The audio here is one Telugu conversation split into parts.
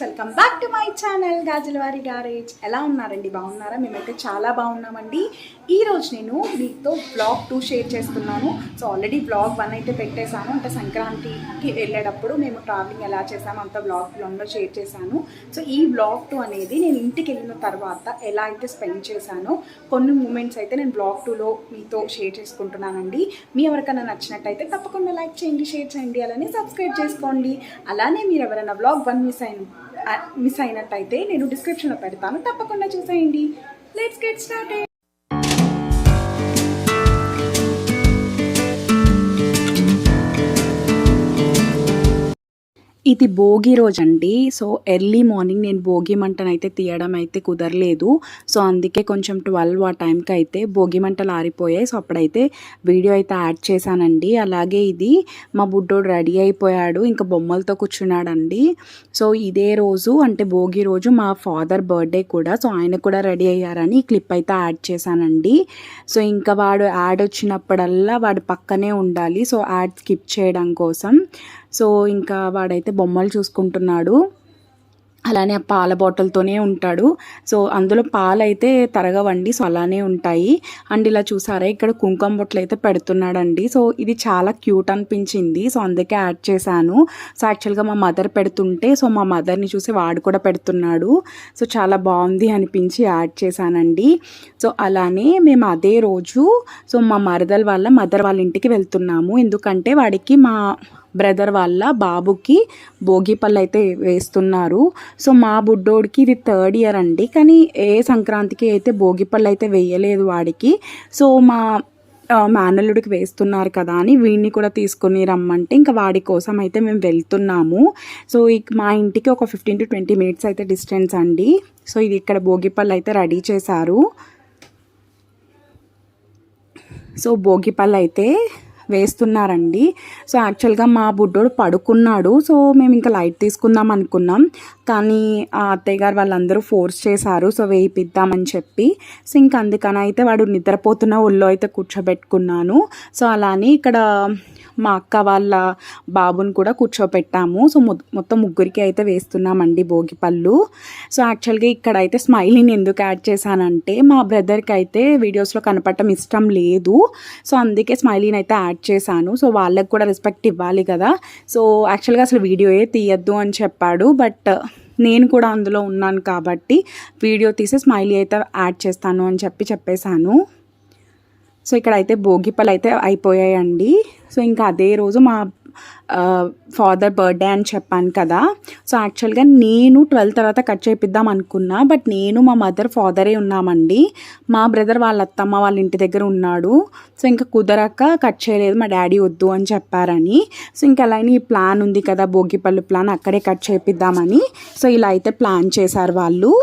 Welcome back to my channel Gajulavari garage. ఎలా ఉన్నారండి? బాగున్నారా? మేమైతే చాలా బాగున్నామండి. ఈరోజు నేను మీతో బ్లాగ్ 2 షేర్ చేస్తున్నాను. సో ఆల్రెడీ బ్లాగ్ 1 అయితే పెట్టేశాను. అంటే సంక్రాంతికి వెళ్ళేటప్పుడు మేము ట్రావెలింగ్ ఎలా చేసామో అంత బ్లాగ్లో షేర్ చేశాను. సో ఈ బ్లాగ్ 2 అనేది నేను ఇంటికి వెళ్ళిన తర్వాత ఎలా అయితే స్పెండ్ చేశానో కొన్ని మూమెంట్స్ అయితే నేను బ్లాగ్ 2లో మీతో షేర్ చేసుకుంటున్నానండి. మీ ఎవరికైనా నచ్చినట్టయితే తప్పకుండా లైక్ చేయండి, షేర్ చేయండి, అలానే సబ్స్క్రైబ్ చేసుకోండి. అలానే మీరు ఎవరైనా బ్లాగ్ 1 మిస్ అయినట్టయితే నేను డిస్క్రిప్షన్లో పెడతాను, తప్పకుండా చూసేయండి. Let's get started. ఇది భోగి రోజు అండి. సో ఎర్లీ మార్నింగ్ నేను భోగి మంటను అయితే తీయడం అయితే కుదరలేదు. సో అందుకే కొంచెం 12 ఆ టైంకి అయితే భోగి మంటలు ఆరిపోయాయి. సో అప్పుడైతే వీడియో అయితే యాడ్ చేశానండి. అలాగే ఇది మా బుడ్డోడు రెడీ అయిపోయాడు, ఇంకా బొమ్మలతో కూర్చున్నాడండి. సో ఇదే రోజు అంటే భోగి రోజు మా ఫాదర్ బర్త్డే కూడా. సో ఆయన కూడా రెడీ అయ్యారని ఈ క్లిప్ అయితే యాడ్ చేశానండి. సో ఇంకా వాడు యాడ్ వచ్చినప్పుడల్లా వాడు పక్కనే ఉండాలి, సో యాడ్ స్కిప్ చేయడం కోసం. సో ఇంకా వాడైతే బొమ్మలు చూసుకుంటున్నాడు, అలానే ఆ పాల బాటిల్తోనే ఉంటాడు. సో అందులో పాలు అయితే తరగవండి, సో అలానే ఉంటాయి. అండ్ ఇలా చూసారా, ఇక్కడ కుంకుమ బొట్లు అయితే పెడుతున్నాడండి. సో ఇది చాలా క్యూట్ అనిపించింది, సో అందుకే యాడ్ చేశాను. సో యాక్చువల్గా మా మదర్ పెడుతుంటే సో మా మదర్ని చూసి వాడు కూడా పెడుతున్నాడు. సో చాలా బాగుంది అనిపించి యాడ్ చేశానండి. సో అలానే మేము అదే రోజు సో మా మరదల వాళ్ళ మదర్ వాళ్ళ ఇంటికి వెళ్తున్నాము. ఎందుకంటే వాడికి మా బ్రదర్ వాళ్ళ బాబుకి భోగి పళ్ళు అయితే వేస్తున్నారు. సో మా బుడ్డోడికి ఇది 3rd ఇయర్ అండి, కానీ ఏ సంక్రాంతికి అయితే భోగి పళ్ళు అయితే వేయలేదు వాడికి. సో మా మేనల్లుడికి వేస్తున్నారు కదా అని వీడిని కూడా తీసుకొని రమ్మంటే ఇంకా వాడి కోసం అయితే మేము వెళ్తున్నాము. సో మా ఇంటికి ఒక 15 to 20 minutes అయితే డిస్టెన్స్ అండి. సో ఇది ఇక్కడ భోగి పళ్ళు అయితే రెడీ చేశారు. సో భోగి పళ్ళు అయితే వేస్తున్నారండి. సో యాక్చువల్గా మా బుడ్డోడు పడుకున్నాడు. సో మేము ఇంకా లైట్ తీసుకుందాం అనుకున్నాం, కానీ ఆ అత్తయ్య గారు వాళ్ళందరూ ఫోర్స్ చేశారు సో వేయిపిద్దామని చెప్పి. సో ఇంకా అందుకని అయితే వాడు నిద్రపోతున్న ఒళ్ళో అయితే కూర్చోబెట్టుకున్నాను. సో అలానే ఇక్కడ మా అక్క వాళ్ళ బాబుని కూడా కూర్చోపెట్టాము. సో మొత్తం ముగ్గురికి అయితే వేస్తున్నామండి భోగి పళ్ళు. సో యాక్చువల్గా ఇక్కడ అయితే స్మైలీని ఎందుకు యాడ్ చేశానంటే మా బ్రదర్కి అయితే వీడియోస్లో కనపడటం ఇష్టం లేదు. సో అందుకే స్మైలీని అయితే యాడ్ చేశాను. సో వాళ్ళకి కూడా రెస్పెక్ట్ ఇవ్వాలి కదా. సో యాక్చువల్గా అసలు వీడియోయే తీయద్దు అని చెప్పాడు, బట్ నేను కూడా అందులో ఉన్నాను కాబట్టి వీడియో తీసి స్మైలీ అయితే యాడ్ చేస్తాను అని చెప్పేశాను. సో ఇక్కడ అయితే భోగి పళ్ళు అయితే అయిపోయాయండి. సో ఇంకా అదే రోజు మా ఫాదర్ బర్త్డే అని చెప్పాను కదా. సో యాక్చువల్గా నేను 12 తర్వాత కట్ చేపిద్దాం అనుకున్నా, బట్ నేను మా మదర్ ఫాదరే ఉన్నామండి. మా బ్రదర్ వాళ్ళ అత్తమ్మ వాళ్ళ ఇంటి దగ్గర ఉన్నాడు. సో ఇంకా కుదరక కట్ చేయలేదు, మా డాడీ వద్దు అని చెప్పారని. సో ఇంకా అలానే ఈ ప్లాన్ ఉంది కదా, భోగిపళ్ళు ప్లాన్, అక్కడే కట్ చేపిద్దామని. సో ఇలా అయితే ప్లాన్ చేశారు వాళ్ళు.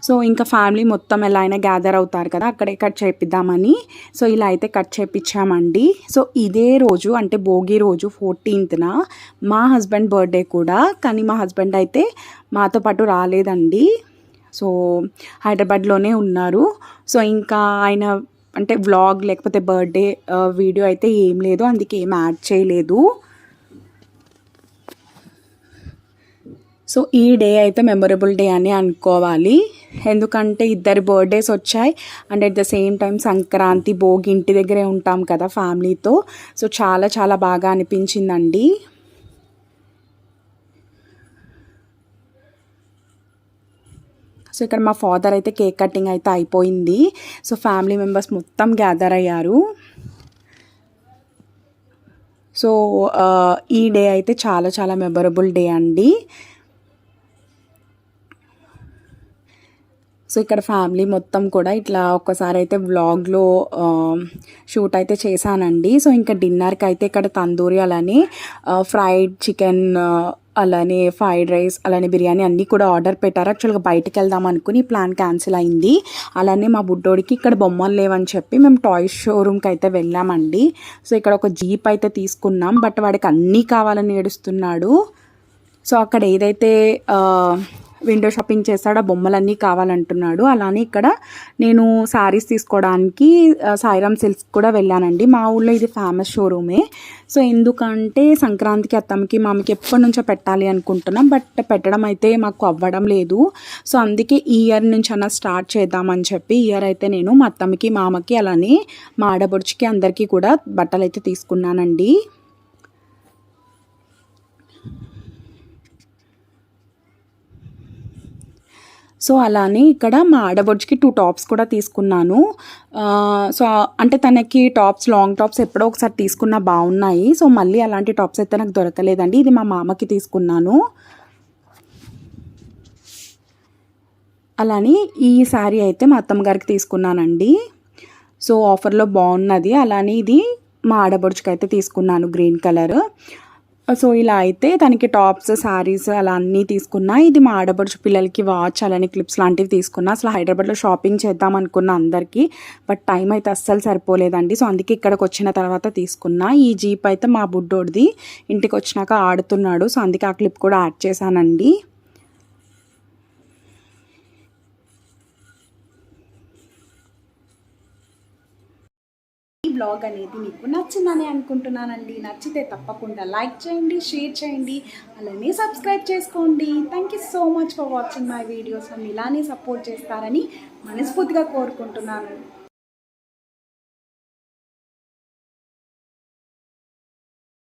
సో ఇంకా ఫ్యామిలీ మొత్తం ఎలా అయినా గ్యాదర్ అవుతారు కదా, అక్కడే కట్ చేపిద్దామని. సో ఇలా అయితే కట్ చేపించామండి. సో ఇదే రోజు అంటే భోగి రోజు 14th మా హస్బెండ్ బర్త్డే కూడా, కానీ మా హస్బెండ్ అయితే మాతో పాటు రాలేదండి. సో హైదరాబాద్లోనే ఉన్నారు. సో ఇంకా ఆయన అంటే వ్లాగ్ లేకపోతే బర్త్డే వీడియో అయితే ఏం లేదు, అందుకే ఏం యాడ్ చేయలేదు. సో ఈ డే అయితే మెమొరబుల్ డే అని అనుకోవాలి, ఎందుకంటే ఇద్దరి బర్త్డేస్ వచ్చాయి and at the same time Sankranti Bhogi ఇంటి దగ్గరే ఉంటాం కదా ఫ్యామిలీతో. సో చాలా చాలా బాగా అనిపించిందండి. సో ఇక్కడ మా ఫాదర్ అయితే కేక్ కటింగ్ అయితే అయిపోయింది. సో ఫ్యామిలీ మెంబర్స్ మొత్తం గ్యాదర్ అయ్యారు. సో ఈ డే అయితే చాలా చాలా మెమొరబుల్ డే అండి. సో ఇక్కడ ఫ్యామిలీ మొత్తం కూడా ఇట్లా ఒక్కసారి అయితే వ్లాగ్లో షూట్ అయితే చేశానండి. సో ఇంకా డిన్నర్కి అయితే ఇక్కడ తందూరి అలానే ఫ్రైడ్ చికెన్ అలానే ఫ్రైడ్ రైస్ అలానే బిర్యానీ అన్నీ కూడా ఆర్డర్ పెట్టారు. యాక్చువల్గా బయటికి వెళ్దాం అనుకుని ప్లాన్ క్యాన్సిల్ అయింది. అలానే మా బుడ్డోడికి ఇక్కడ బొమ్మలు లేవని చెప్పి మేము టాయ్స్ షోరూమ్కి అయితే వెళ్ళామండి. సో ఇక్కడ ఒక జీప్ అయితే తీసుకున్నాం. బట్ వాడికి అన్నీ కావాలని ఏడుస్తున్నాడు. సో అక్కడ ఏదైతే విండో షాపింగ్ చేస్తాడో ఆ బొమ్మలన్నీ కావాలంటున్నాడు. అలానే ఇక్కడ నేను శారీస్ తీసుకోవడానికి సాయిరామ్ సిల్క్స్ కూడా వెళ్ళానండి. మా ఊళ్ళో ఇది ఫేమస్ షోరూమే. సో ఎందుకంటే సంక్రాంతికి అత్తమ్మకి మామకి ఎప్పటి నుంచో పెట్టాలి అనుకుంటున్నాం. బట్ పెట్టడం అయితే మాకు అవ్వడం లేదు. సో అందుకే ఈ ఇయర్ నుంచి అన్న స్టార్ట్ చేద్దామని చెప్పి ఇయర్ అయితే నేను మా అత్తమ్మకి మామకి అలానే మా ఆడబడుచుకి అందరికీ కూడా బట్టలు అయితే తీసుకున్నానండి. సో అలానే ఇక్కడ మా ఆడబడుచుకి 2 టాప్స్ కూడా తీసుకున్నాను. సో అంటే తనకి టాప్స్ లాంగ్ టాప్స్ ఎప్పుడో ఒకసారి తీసుకున్నా బాగున్నాయి. సో మళ్ళీ అలాంటి టాప్స్ అయితే నాకు దొరకలేదండి. ఇది మా మామకి తీసుకున్నాను. అలానే ఈ శారీ అయితే మా అత్తమ్మ గారికి తీసుకున్నానండి. సో ఆఫర్లో బాగున్నది. అలానే ఇది మా ఆడబడుచుకి అయితే తీసుకున్నాను గ్రీన్ కలర్. సో ఇలా అయితే తనకి టాప్స్ శారీస్ అలా అన్నీ తీసుకున్నా. ఇది మా ఆడబడుచు పిల్లలకి వాచ్ అలానే క్లిప్స్ లాంటివి తీసుకున్నా. అసలు హైదరాబాద్లో షాపింగ్ చేద్దాం అనుకున్నా అందరికీ. బట్ టైం అయితే అస్సలు సరిపోలేదండి. సో అందుకే ఇక్కడికి వచ్చిన తర్వాత తీసుకున్నా. ఈ జీప్ అయితే మా బుడ్డోడిది, ఇంటికి వచ్చినాక ఆడుతున్నాడు. సో అందుకే ఆ క్లిప్ కూడా యాడ్ చేశానండి. బ్లాగ్ అనేది మీకు నచ్చిందని అనుకుంటున్నానండి. నచ్చితే తప్పకుండా లైక్ చేయండి, షేర్ చేయండి, అలానే సబ్స్క్రైబ్ చేసుకోండి. Thank you so much for watching my videos. ఇలానే సపోర్ట్ చేస్తారని మనస్ఫూర్తిగా కోరుకుంటున్నాను.